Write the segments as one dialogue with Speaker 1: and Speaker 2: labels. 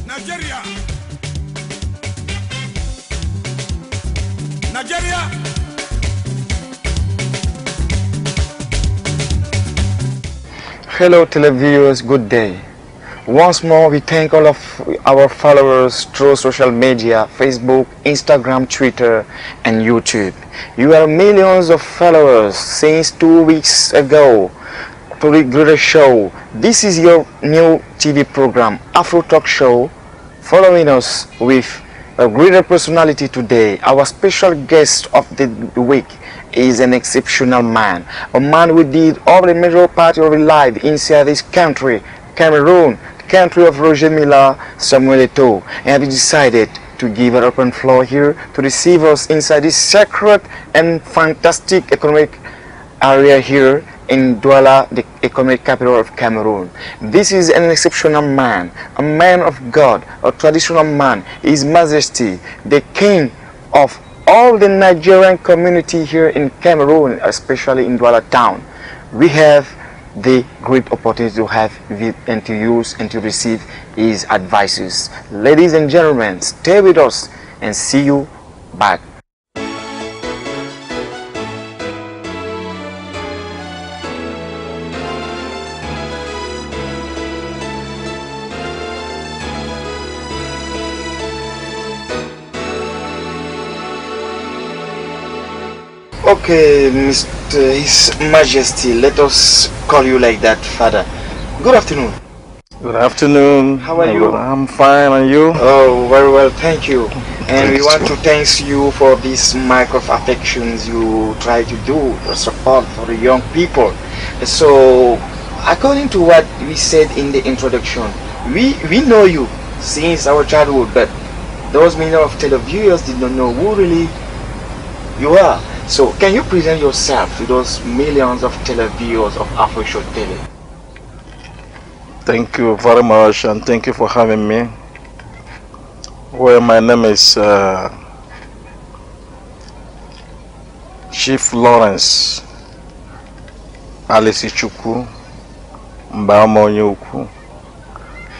Speaker 1: Nigeria. Nigeria.
Speaker 2: Hello televiewers, good day. Once more we thank all of our followers through social media, Facebook, Instagram, Twitter and YouTube. You have millions of followers since 2 weeks ago to the greater show. This is your new TV program, Afro Talk Show. Following us with a greater personality today. Our special guest of the week is an exceptional man. A man who did all the major part of his life inside this country, Cameroon, country of Roger Miller, Samuel Eto'o, and he decided to give an open floor here to receive us inside this sacred and fantastic economic area here in Douala, the economic capital of Cameroon. This is an exceptional man, a man of God, a traditional man, His Majesty, the King of all the Nigerian community here in Cameroon, especially in Douala town. We have the great opportunity to have and to use and to receive his advices. Ladies and gentlemen, stay with us and see you back. Okay, Mr. His Majesty, let us call you like that, Father. Good afternoon.
Speaker 3: Good afternoon.
Speaker 2: How are you?
Speaker 3: I'm fine, and you?
Speaker 2: Oh, very well, thank you. And we want to thank you for this mark of affections you try to do, the support for the young people. So, according to what we said in the introduction, we know you since our childhood, but those millions of televiewers did not know who really you are. So, can you present yourself to those millions of televiewers of AfroShow Tele?
Speaker 3: Thank you very much, and thank you for having me. Well, my name is Chief Lawrence Alesichukwu MBAMAONYEKWU,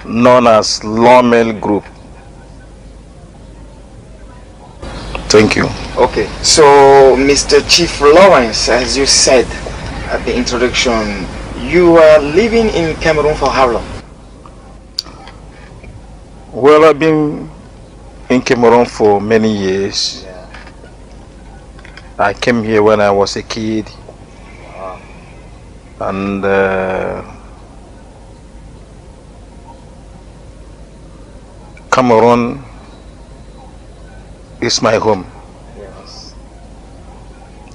Speaker 3: known as LAWMIL Group. Thank you.
Speaker 2: Okay, so Mr. Chief Lawrence, as you said at the introduction, you are living in Cameroon for how long?
Speaker 3: Well, I've been in Cameroon for many years.
Speaker 2: Yeah.
Speaker 3: I came here when I was a kid.
Speaker 2: Wow.
Speaker 3: And Cameroon is my home.
Speaker 2: Yes.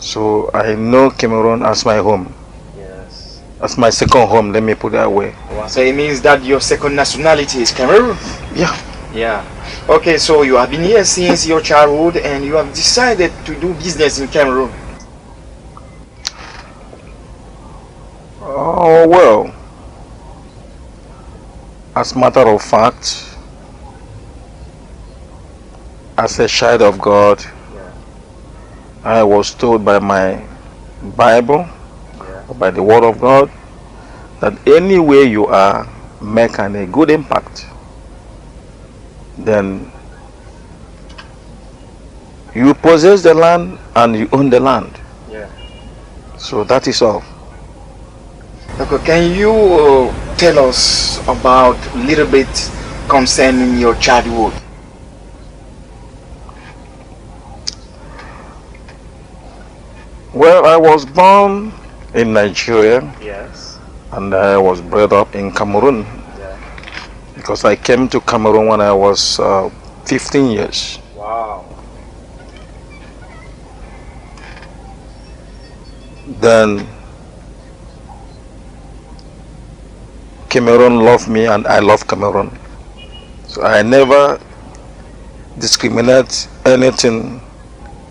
Speaker 3: So I know Cameroon as my home.
Speaker 2: Yes.
Speaker 3: As my second home, let me put it that way.
Speaker 2: Wow. So it means that your second nationality is Cameroon?
Speaker 3: Yeah.
Speaker 2: Yeah. Okay, so you have been here since your childhood and you have decided to do business in Cameroon.
Speaker 3: Oh, well. As a matter of fact, as a child of God,
Speaker 2: Yeah.
Speaker 3: I was told by my Bible,
Speaker 2: Yeah.
Speaker 3: or by the Word of God, that anywhere you are, make a good impact, then you possess the land and you own the land.
Speaker 2: Yeah.
Speaker 3: So that is all.
Speaker 2: Okay, can you tell us about a little bit concerning your childhood?
Speaker 3: Well, I was born in Nigeria
Speaker 2: Yes.
Speaker 3: and I was bred up in Cameroon,
Speaker 2: Yeah.
Speaker 3: because I came to Cameroon when I was 15 years.
Speaker 2: Wow.
Speaker 3: Then Cameroon loved me and I love Cameroon. So I never discriminate anything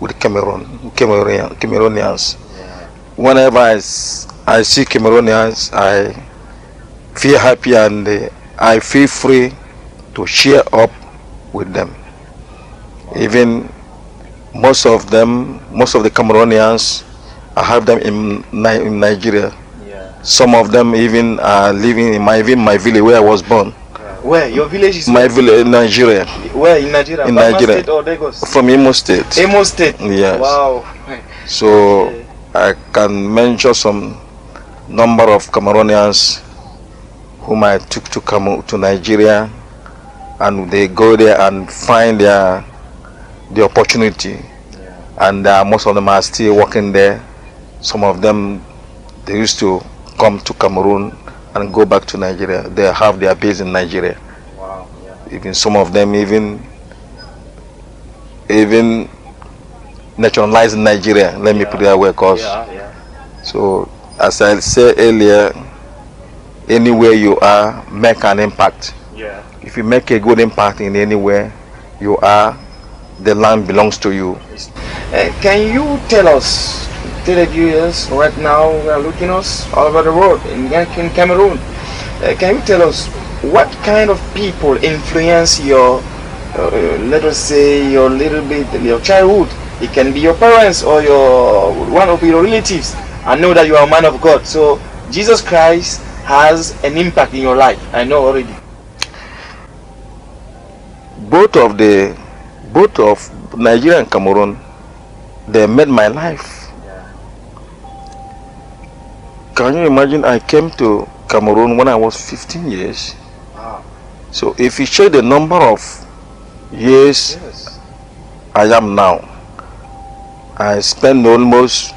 Speaker 3: with Cameroonians.
Speaker 2: Yeah.
Speaker 3: Whenever I see Cameroonians, I feel happy and I feel free to cheer up with them. Even most of the Cameroonians, I have them in Nigeria.
Speaker 2: Yeah.
Speaker 3: Some of them even are living in my village where I was born.
Speaker 2: Right. Where? Your village is?
Speaker 3: My village in Nigeria.
Speaker 2: Where in Nigeria?
Speaker 3: In
Speaker 2: Bama
Speaker 3: Nigeria.
Speaker 2: State or Lagos?
Speaker 3: From Imo State.
Speaker 2: Imo State.
Speaker 3: Yes.
Speaker 2: Wow.
Speaker 3: So
Speaker 2: Okay.
Speaker 3: I can mention some number of Cameroonians whom I took to come to Nigeria, and they go there and find the opportunity, and most of them are still working there. Some of them, they used to come to Cameroon and go back to Nigeria. They have their base in Nigeria.
Speaker 2: Wow. Yeah.
Speaker 3: Even some of them even nationalized in Nigeria. Let me put it that way, cause so as I said earlier, anywhere you are, make an impact.
Speaker 2: Yeah.
Speaker 3: If you make a good impact in anywhere you are, the land belongs to you.
Speaker 2: Can you tell us, tell the viewers right now, we are looking us all over the world in Cameroon. Can you tell us what kind of people influence your, let us say, your childhood? It can be your parents or one of your relatives. I know that you are a man of God, so Jesus Christ has an impact in your life. I know already.
Speaker 3: Both of Nigeria and Cameroon, they made my life. Can you imagine? I came to Cameroon when I was 15 years.
Speaker 2: Wow.
Speaker 3: So if you check the number of years I am now, I spend almost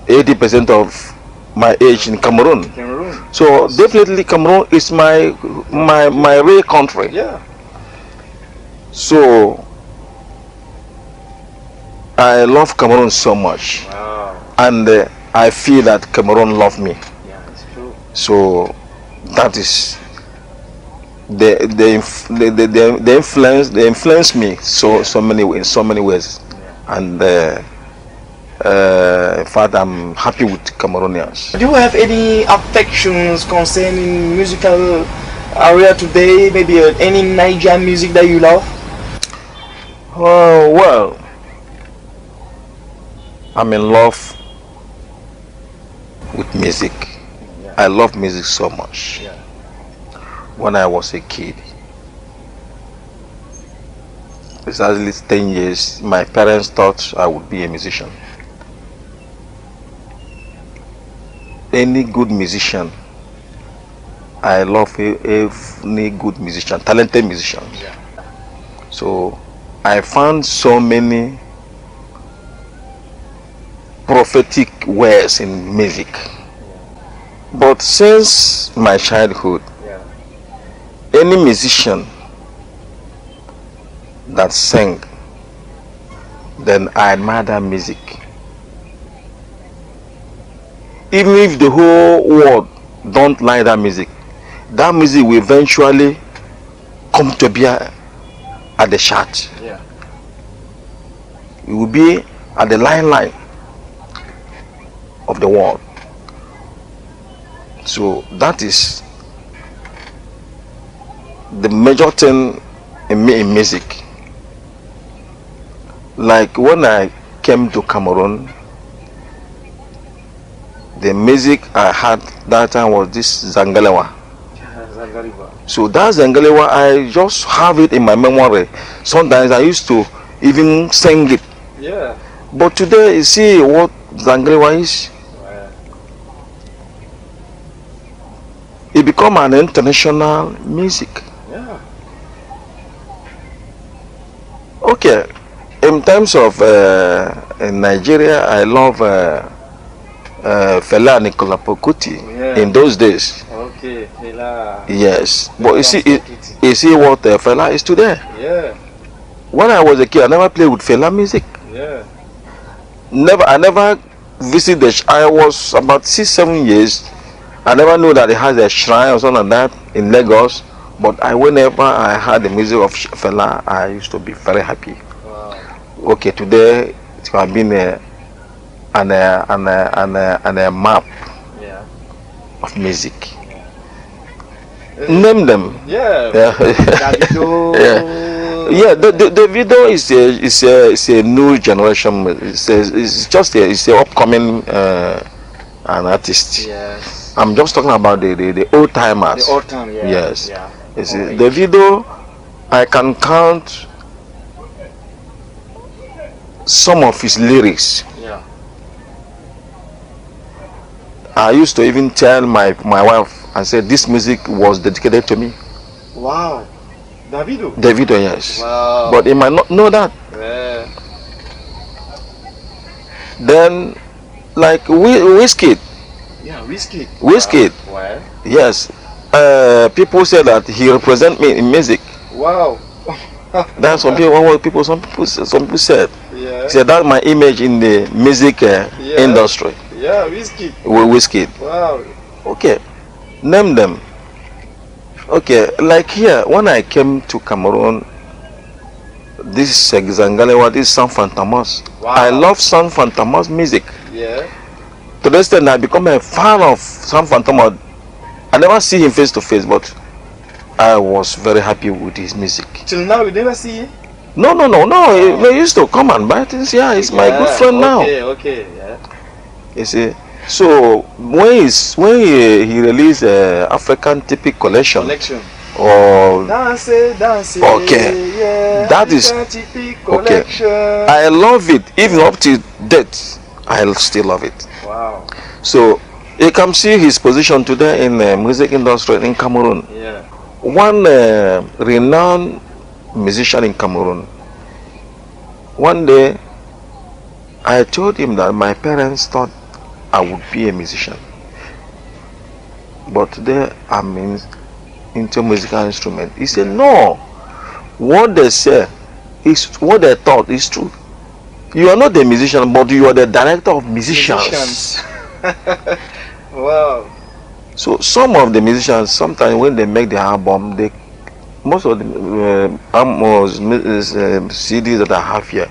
Speaker 3: 80% of my age in Cameroon. So definitely Cameroon is my real country.
Speaker 2: Yeah.
Speaker 3: So I love Cameroon so much.
Speaker 2: Wow.
Speaker 3: And I feel that Cameroon love me.
Speaker 2: Yeah, it's true.
Speaker 3: So that is they influence me so many ways. Yeah. And in fact, I'm happy with Cameroonians.
Speaker 2: Do you have any affections concerning musical area today? Maybe any Nigerian music that you love?
Speaker 3: Oh, well, I'm in love with music. Yeah. I love music so much. Yeah. When I was a kid, exactly 10 years, my parents thought I would be a musician. Any good musician, I love any good musician, talented musician. Yeah. So I found so many prophetic words in music. But since my childhood, any musician that sang, then I admire that music. Even if the whole world don't like that music will eventually come to be at the chart. Yeah. It will be at the line of the world. So that is the major thing in music. Like when I came to Cameroon, the music I had that time was this Zangalewa. So that Zangalewa, I just have it in my memory. Sometimes I used to even sing it. Yeah. But today, you see what Zangalewa is? It become an international music. Yeah. Okay. In terms of in Nigeria, I love Fela Nicola Pokuti. Yeah. In those days. Okay, Fela. Yes, but you see what Fela is today. Yeah. When I was a kid, I never played with Fela music. Yeah. I never visited. I was about 6-7 years. I never knew that it has a shrine or something like that in Lagos. But whenever I heard the music of Fela, I used to be very happy. Wow. Okay, today it has been a map, yeah, of music. Yeah. Name them. Yeah. Yeah. Yeah. The video is a new generation. It's an upcoming an artist. Yes. I'm just talking about the old timers.
Speaker 2: The old time, yeah.
Speaker 3: Yes.
Speaker 2: Yeah.
Speaker 3: You see,
Speaker 2: Alright.
Speaker 3: the video, I can count some of his lyrics.
Speaker 2: Yeah.
Speaker 3: I used to even tell my wife, I said this music was dedicated to me.
Speaker 2: Wow. Davido.
Speaker 3: Davido, yes.
Speaker 2: Wow.
Speaker 3: But he might not know that.
Speaker 2: Yeah.
Speaker 3: Then, like Whiskey.
Speaker 2: Yeah, Whiskey.
Speaker 3: Whiskey.
Speaker 2: Wow.
Speaker 3: Yes. People say that he represent me in music.
Speaker 2: Wow.
Speaker 3: That's some people said.
Speaker 2: Yeah.
Speaker 3: Said that my image in the music industry.
Speaker 2: Yeah, Whiskey.
Speaker 3: Whiskey.
Speaker 2: Wow.
Speaker 3: Okay. Name them. Okay, like here, when I came to Cameroon, this is Zangalewa, this is San Fantamas.
Speaker 2: Wow.
Speaker 3: I love San Fantamas music.
Speaker 2: Yeah.
Speaker 3: To this extent, I become a fan of San Fantamas. I never see him face to face, but I was very happy with his music.
Speaker 2: Till now, you never see him?
Speaker 3: No. He used to come and buy things. Yeah, he's my good friend now.
Speaker 2: Okay, yeah.
Speaker 3: You see, so when he released African Typic Collection. Or
Speaker 2: dance,
Speaker 3: okay,
Speaker 2: yeah,
Speaker 3: that is okay. I love it. Even up to date, I still love it.
Speaker 2: Wow.
Speaker 3: So you can see his position today in the music industry in Cameroon.
Speaker 2: Yeah.
Speaker 3: One renowned musician in Cameroon. One day, I told him that my parents thought I would be a musician, but today I'm into musical instrument. He said, no, what they say is what they thought is true. You are not a musician, but you are the director of musicians.
Speaker 2: Wow.
Speaker 3: So some of the musicians, sometimes when they make the album, most of the CDs that I have here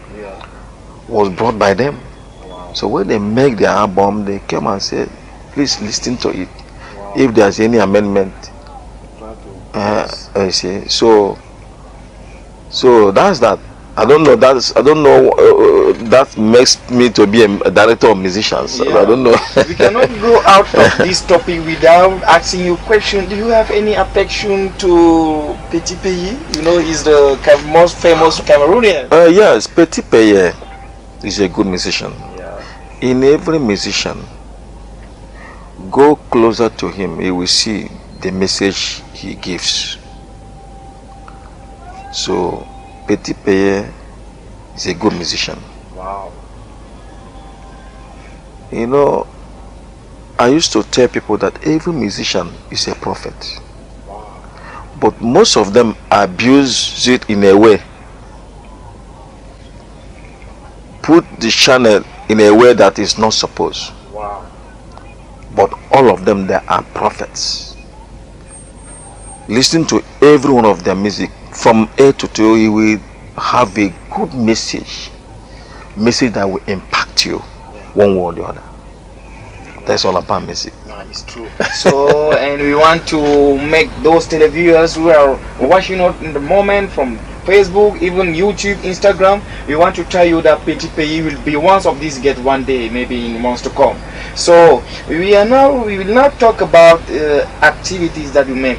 Speaker 3: was brought by them.
Speaker 2: Wow.
Speaker 3: So when they make the album, they come and say, please listen to it. Wow. If there's any amendment, I see. So that's that. I don't know. That makes me to be a director of musicians.
Speaker 2: Yeah.
Speaker 3: I don't know.
Speaker 2: We cannot go out of this topic without asking you a question. Do you have any affection to Petit Pays? You know, he's the most famous Cameroonian.
Speaker 3: Yes, Petit Pays is a good musician.
Speaker 2: Yeah.
Speaker 3: In every musician, go closer to him, you will see the message he gives. So Petit Pays is a good musician.
Speaker 2: Wow.
Speaker 3: You know, I used to tell people that every musician is a prophet.
Speaker 2: Wow.
Speaker 3: But most of them abuse it in a way. Put the channel in a way that is not supposed.
Speaker 2: Wow.
Speaker 3: But all of them, they are prophets. Listen to every one of their music from A to T. You will have a good message that will impact you one way or the other. That's all about music.
Speaker 2: No, it's true. So, and we want to make those televiewers who are watching us in the moment from Facebook, even YouTube, Instagram, we want to tell you that Petit Pays will be one of these get one day, maybe in months to come. So we will now talk about activities that you make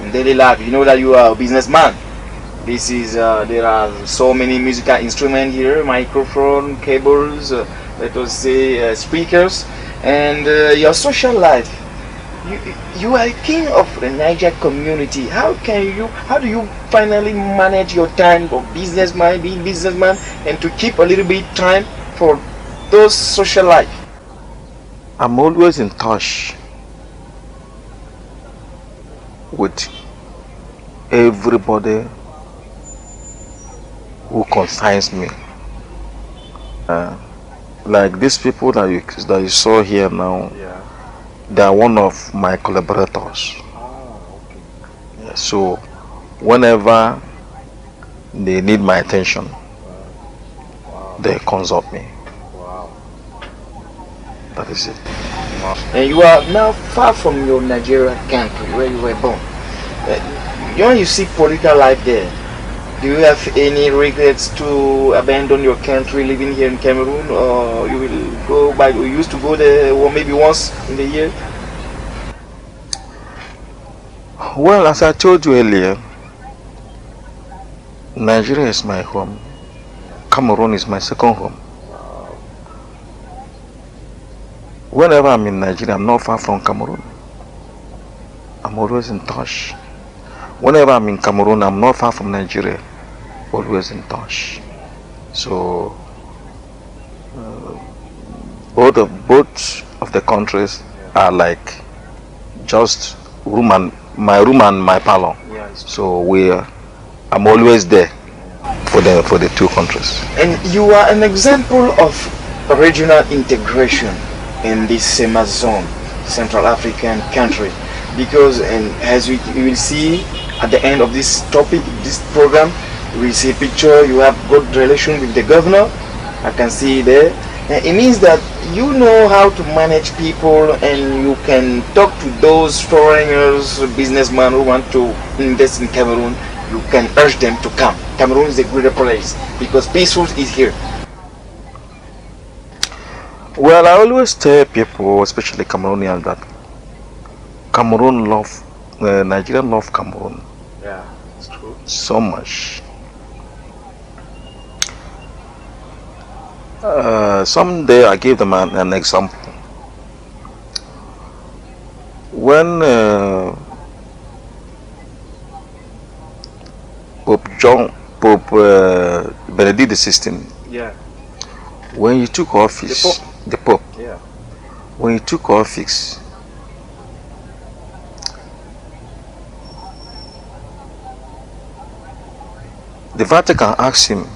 Speaker 2: in daily life. You know that you are a businessman. This is there are so many musical instruments here, microphone, cables, let us say speakers, and your social life. You are king of the Niger community. How do you finally manage your time for being businessman, and to keep a little bit time for those social life?
Speaker 3: I'm always in touch with everybody who concerns me. Like these people that you saw here now.
Speaker 2: Yeah.
Speaker 3: They are one of my collaborators.
Speaker 2: Oh, okay.
Speaker 3: Yeah, so whenever they need my attention,
Speaker 2: Wow.
Speaker 3: they consult me.
Speaker 2: Wow.
Speaker 3: That is it.
Speaker 2: Wow. And you are now far from your Nigerian country where you were born. When you see political life there, do you have any regrets to abandon your country living here in Cameroon, or you will go back? You used to go there, or maybe once in the year?
Speaker 3: Well, as I told you earlier, Nigeria is my home. Cameroon is my second home. Whenever I'm in Nigeria, I'm not far from Cameroon. I'm always in touch. Whenever I'm in Cameroon, I'm not far from Nigeria. Always in touch. So both of the countries are like just my room and my parlor. So I'm always there for the two countries.
Speaker 2: And you are an example of regional integration in this Amazon, Central African country, because as you will see at the end of this topic, this program, we see a picture. You have good relation with the governor. I can see there. And it means that you know how to manage people, and you can talk to those foreigners, businessmen who want to invest in Cameroon. You can urge them to come. Cameroon is a greater place because peaceful is here.
Speaker 3: Well, I always tell people, especially Cameroonians, that Nigeria love Cameroon.
Speaker 2: Yeah, it's true.
Speaker 3: So much. Someday I gave them an example. When Pope Benedict XVI,
Speaker 2: Yeah.
Speaker 3: when he took office, the Pope,
Speaker 2: Yeah.
Speaker 3: when he took office, the Vatican asked him,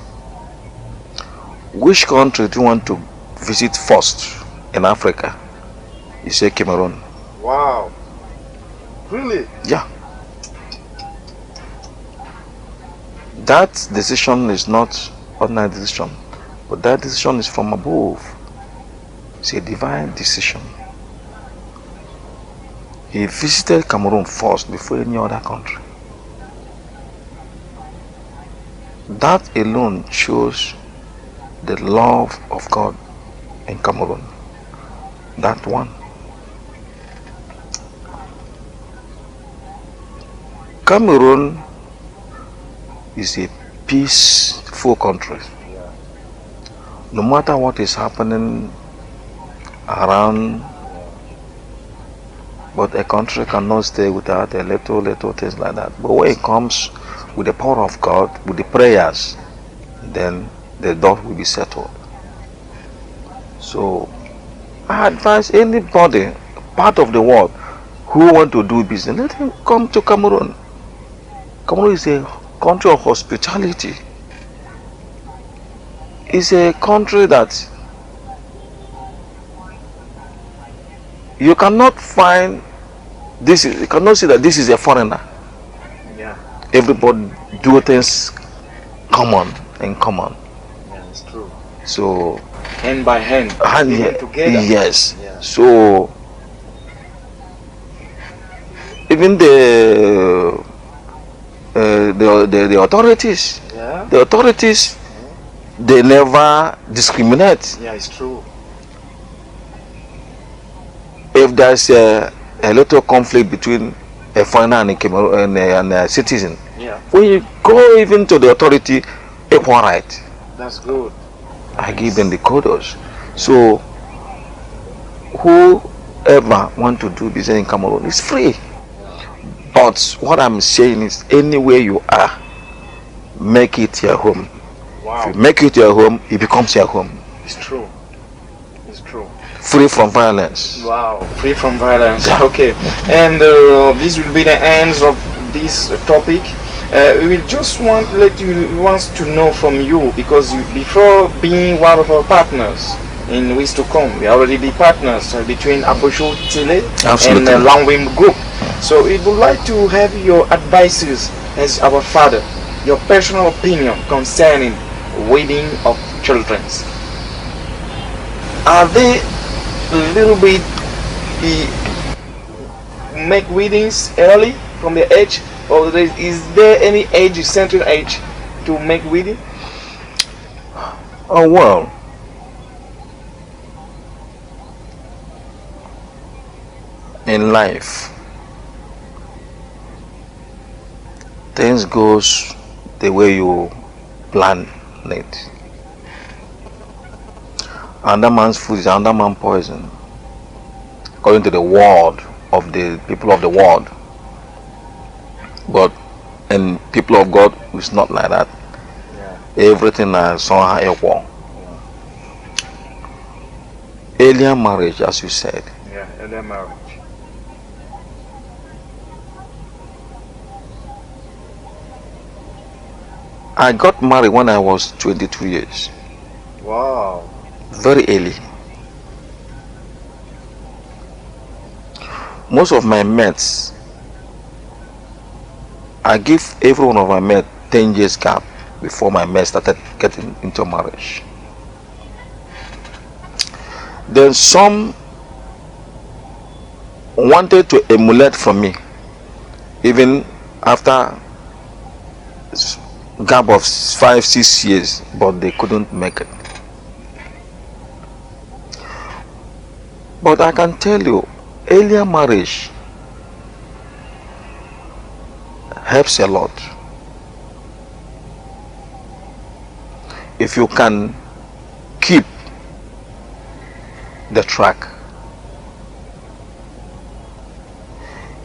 Speaker 3: which country do you want to visit first in Africa? He said Cameroon.
Speaker 2: Wow. Really?
Speaker 3: Yeah. That decision is not ordinary decision, but that decision is from above. It's a divine decision. He visited Cameroon first before any other country. That alone shows the love of God in Cameroon. That one. Cameroon is a peaceful country. No matter what is happening around, but a country cannot stay without a little things like that. But when it comes with the power of God, with the prayers, then the dot will be settled. So I advise anybody, part of the world, who want to do business, let him come to Cameroon. Cameroon is a country of hospitality. It's a country that you cannot find this. You cannot say that this is a foreigner.
Speaker 2: Yeah.
Speaker 3: Everybody do things common and common.
Speaker 2: Yeah, it's true.
Speaker 3: So
Speaker 2: Hand by hand, together.
Speaker 3: yes.
Speaker 2: Yeah.
Speaker 3: So even the authorities,
Speaker 2: Yeah.
Speaker 3: the authorities, they never discriminate.
Speaker 2: Yeah, it's true.
Speaker 3: If there's a little conflict between a foreigner and a citizen,
Speaker 2: Yeah.
Speaker 3: when you go even to the authority, equal right.
Speaker 2: That's good.
Speaker 3: I give them the kudos. So whoever want to do business in Cameroon is free. But what I'm saying is, anywhere you are, make it your home.
Speaker 2: Wow.
Speaker 3: If you make it your home, it becomes your home.
Speaker 2: It's true. It's true.
Speaker 3: Free from violence.
Speaker 2: Wow. Free from violence.
Speaker 3: Yeah.
Speaker 2: Okay. And this will be the end of this topic. We will just want to know from you, because before being one of our partners in Ways to Come, we already be partners between Aposho Chile and LAWMIL Group. So we would like to have your advices as our father, your personal opinion concerning wedding of children. Are they a little bit make weddings early from the age, or is there any age, central age to make wedding?
Speaker 3: Oh well, in life, things goes the way you plan it. Another man's food is another man's poison, according to the word of the people of the world. But in people of God, it's not like that. Everything is somehow equal. Alien marriage, as you said.
Speaker 2: Yeah, alien marriage.
Speaker 3: I got married when I was 22 years.
Speaker 2: Wow.
Speaker 3: Very early. Most of my mates, I give every one of my mates 10 years gap before my mates started getting into marriage. Then some wanted to emulate from me, even after gap of 5-6 years, but they couldn't make it. But I can tell you, earlier marriage helps a lot. If you can keep the track,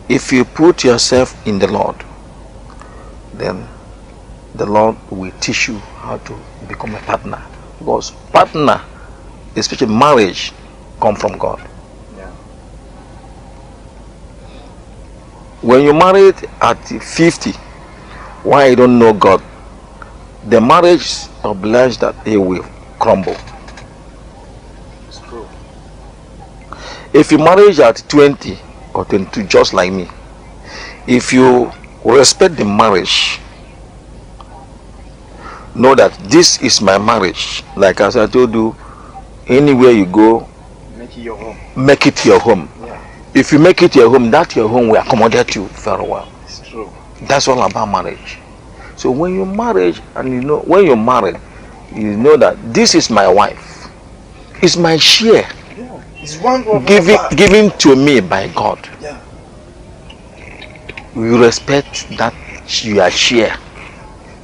Speaker 3: if you put yourself in the Lord, then the Lord will teach you how to become a partner. Because partner, especially marriage, come from God.
Speaker 2: Yeah.
Speaker 3: When you married at 50, why you don't know God, the marriage obliged that it will crumble.
Speaker 2: It's true.
Speaker 3: If you marry at 20 or 22, just like me, if you respect the marriage, know that this is my marriage. Like as I told you, anywhere you go,
Speaker 2: Make it your home.
Speaker 3: make it your home.
Speaker 2: Yeah.
Speaker 3: If you make it your home, that your home will accommodate you very well.
Speaker 2: It's true.
Speaker 3: That's all about marriage. So when you marry, and you know, when you're married, you know that this is my wife. It's my share.
Speaker 2: Yeah. It's one of
Speaker 3: Given to me by God.
Speaker 2: Yeah.
Speaker 3: We respect that your share.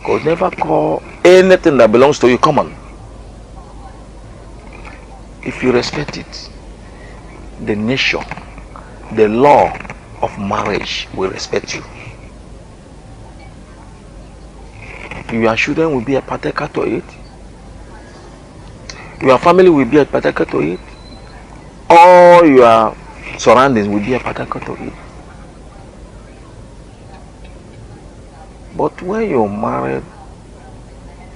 Speaker 3: God never call anything that belongs to you common. If you respect it, the nature, the law of marriage will respect you. Your children will be a partaker to it. Your family will be a partaker to it. All your surroundings will be a partaker to it. But when you're married,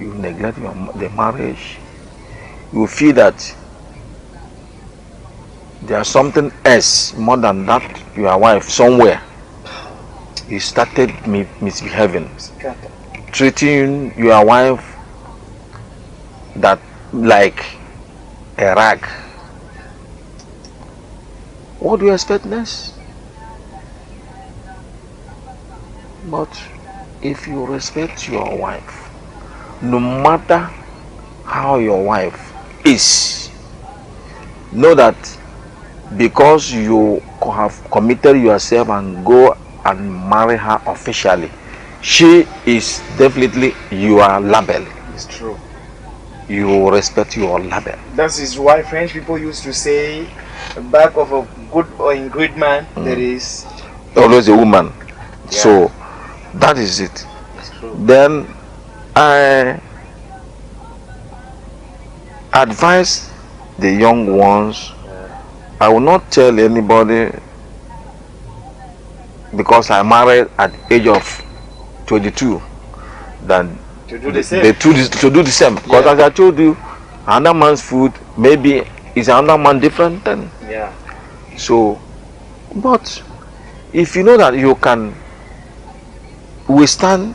Speaker 3: you neglect the marriage, you feel that there's something else more than that your wife somewhere. You started misbehaving, treating your wife that like a rag. What do you expect next? But if you respect your wife, no matter how your wife is, know that because you have committed yourself and go and marry her officially, she is definitely your label.
Speaker 2: It's true.
Speaker 3: You respect your label.
Speaker 2: That is why French people used to say, back of a good or a great man, there is
Speaker 3: always a woman.
Speaker 2: Yeah.
Speaker 3: So that is it.
Speaker 2: It's true.
Speaker 3: Then I advise the young ones, I will not tell anybody because I married at the age of 22 that
Speaker 2: To do the same.
Speaker 3: to do the same. Because
Speaker 2: Yeah.
Speaker 3: as I told you, another man's food maybe is another man different then.
Speaker 2: Yeah.
Speaker 3: So, but if you know that you can withstand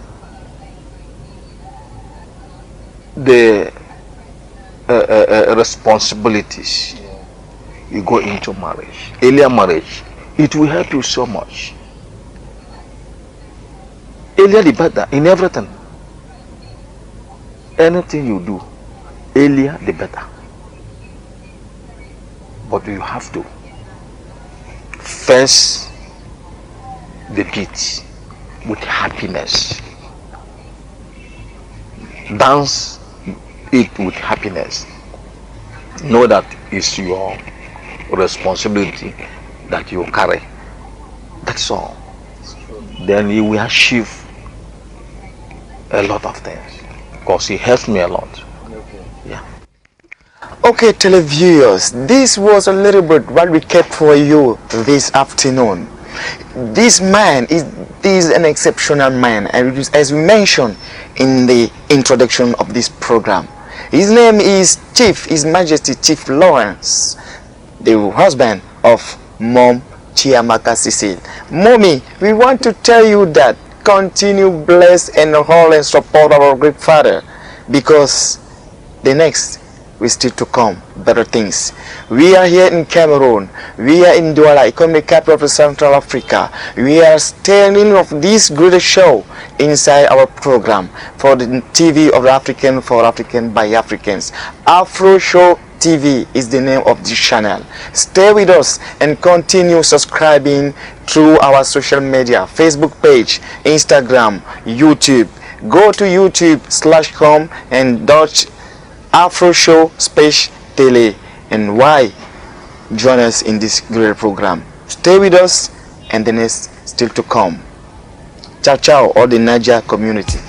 Speaker 3: the responsibilities, you go into marriage, earlier marriage, it will help you so much. Earlier the better in everything. Anything you do, earlier the better. But you have to fence the pit. with happiness. Dance it with happiness. Know that it's your responsibility that you carry. That's all. Then you will achieve a lot of things, because it helps me a lot. Yeah.
Speaker 2: Okay, televiewers, this was a little bit what we kept for you this afternoon. This man is an exceptional man, and as we mentioned in the introduction of this program, his name is His Majesty Chief Lawrence, the husband of Mom Chiamaka Suceed. Mommy, we want to tell you that continue bless and hold and support our great father, because the next is still to come, better things. We are here in Cameroon, we are in Douala, economic capital of Central Africa. We are standing of this great show inside our program for the TV of the African, for African, by Africans. Afro Show TV is the name of this channel. Stay with us and continue subscribing through our social media, Facebook page, Instagram, YouTube. Go to youtube.com and search Afro Show Space Tele, and why join us in this great program. Stay with us, and the next still to come. Ciao ciao, all the Niger community.